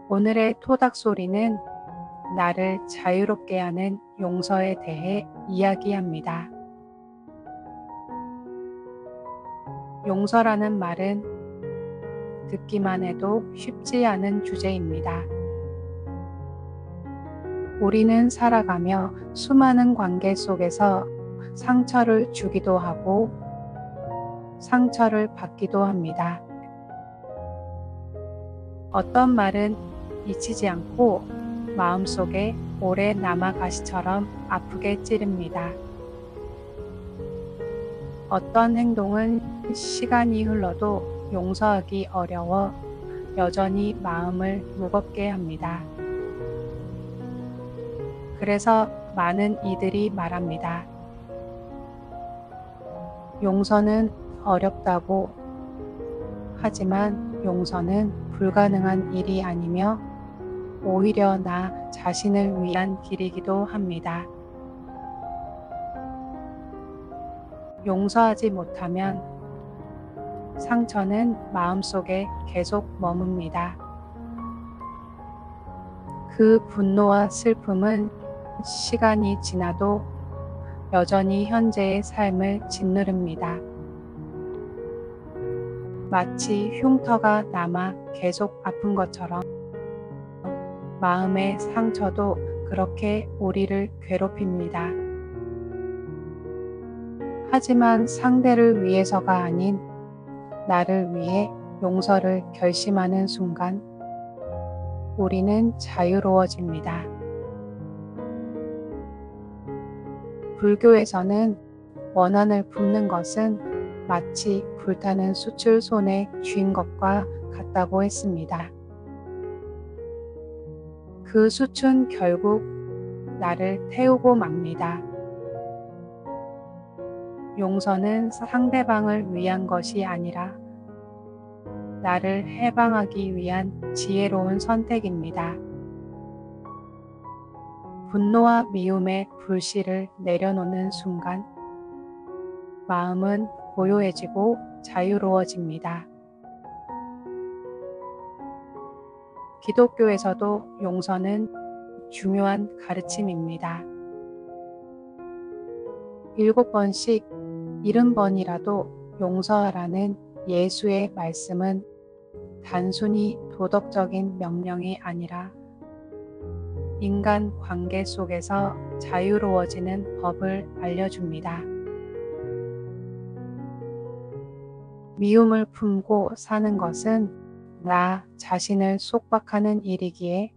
오늘의 토닥 소리는 나를 자유롭게 하는 용서에 대해 이야기합니다. 용서라는 말은 듣기만 해도 쉽지 않은 주제입니다. 우리는 살아가며 수많은 관계 속에서 상처를 주기도 하고 상처를 받기도 합니다. 어떤 말은 잊히지 않고 마음속에 오래 남아 가시처럼 아프게 찌릅니다. 어떤 행동은 시간이 흘러도 용서하기 어려워 여전히 마음을 무겁게 합니다. 그래서 많은 이들이 말합니다. 용서는 어렵다고. 하지만 용서는 불가능한 일이 아니며 오히려 나 자신을 위한 길이기도 합니다. 용서하지 못하면 상처는 마음속에 계속 머뭅니다. 그 분노와 슬픔은 시간이 지나도 여전히 현재의 삶을 짓누릅니다. 마치 흉터가 남아 계속 아픈 것처럼 마음의 상처도 그렇게 우리를 괴롭힙니다. 하지만 상대를 위해서가 아닌 나를 위해 용서를 결심하는 순간 우리는 자유로워집니다. 불교에서는 원한을 품는 것은 마치 불타는 숯을 손에 쥔 것과 같다고 했습니다. 그 숯은 결국 나를 태우고 맙니다. 용서는 상대방을 위한 것이 아니라 나를 해방하기 위한 지혜로운 선택입니다. 분노와 미움의 불씨를 내려놓는 순간 마음은 고요해지고 자유로워집니다. 기독교에서도 용서는 중요한 가르침입니다. 7번씩 70번이라도 용서하라는 예수의 말씀은 단순히 도덕적인 명령이 아니라 인간 관계 속에서 자유로워지는 법을 알려줍니다. 미움을 품고 사는 것은 나 자신을 속박하는 일이기에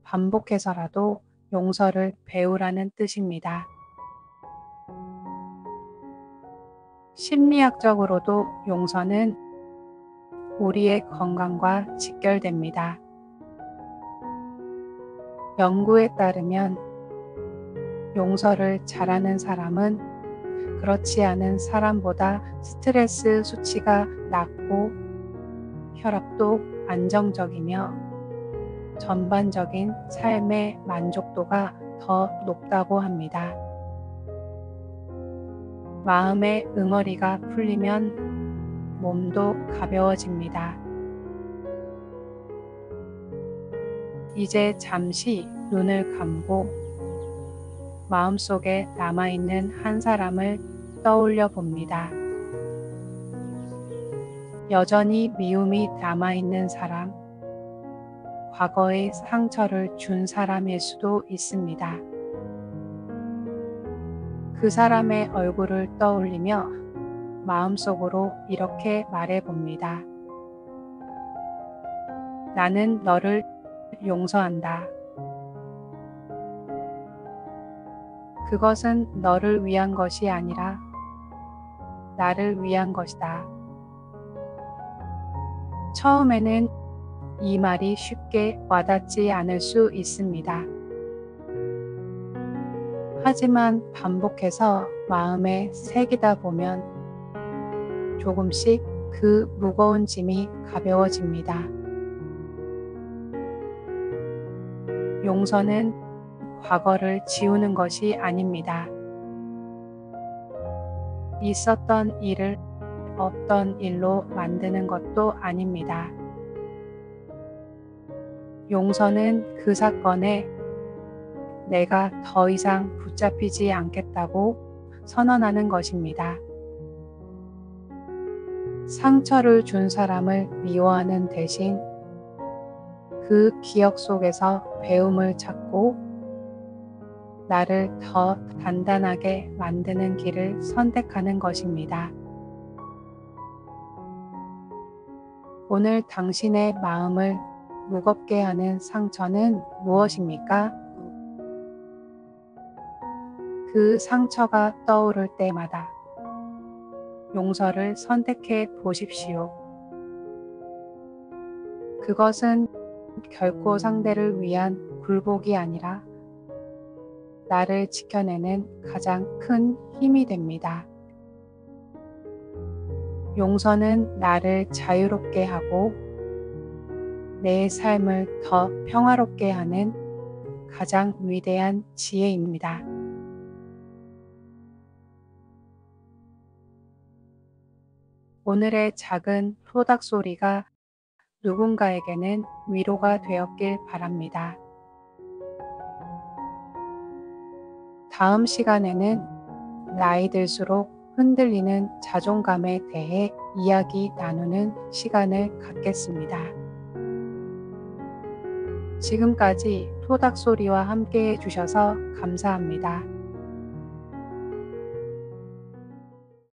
반복해서라도 용서를 배우라는 뜻입니다. 심리학적으로도 용서는 우리의 건강과 직결됩니다. 연구에 따르면 용서를 잘하는 사람은 그렇지 않은 사람보다 스트레스 수치가 낮고 혈압도 안정적이며 전반적인 삶의 만족도가 더 높다고 합니다. 마음의 응어리가 풀리면 몸도 가벼워집니다. 이제 잠시 눈을 감고 마음속에 남아있는 한 사람을 떠올려 봅니다. 여전히 미움이 남아있는 사람, 과거의 상처를 준 사람일 수도 있습니다. 그 사람의 얼굴을 떠올리며 마음속으로 이렇게 말해 봅니다. 나는 너를 용서한다. 그것은 너를 위한 것이 아니라 나를 위한 것이다. 처음에는 이 말이 쉽게 와닿지 않을 수 있습니다. 하지만 반복해서 마음에 새기다 보면 조금씩 그 무거운 짐이 가벼워집니다. 용서는 과거를 지우는 것이 아닙니다. 있었던 일을 없던 일로 만드는 것도 아닙니다. 용서는 그 사건에 내가 더 이상 붙잡히지 않겠다고 선언하는 것입니다. 상처를 준 사람을 미워하는 대신 그 기억 속에서 배움을 찾고 나를 더 단단하게 만드는 길을 선택하는 것입니다. 오늘 당신의 마음을 무겁게 하는 상처는 무엇입니까? 그 상처가 떠오를 때마다 용서를 선택해 보십시오. 그것은 결코 상대를 위한 굴복이 아니라 나를 지켜내는 가장 큰 힘이 됩니다. 용서는 나를 자유롭게 하고 내 삶을 더 평화롭게 하는 가장 위대한 지혜입니다. 오늘의 작은 토닥 소리가 누군가에게는 위로가 되었길 바랍니다. 다음 시간에는 나이 들수록 흔들리는 자존감에 대해 이야기 나누는 시간을 갖겠습니다. 지금까지 토닥 소리와 함께 해주셔서 감사합니다.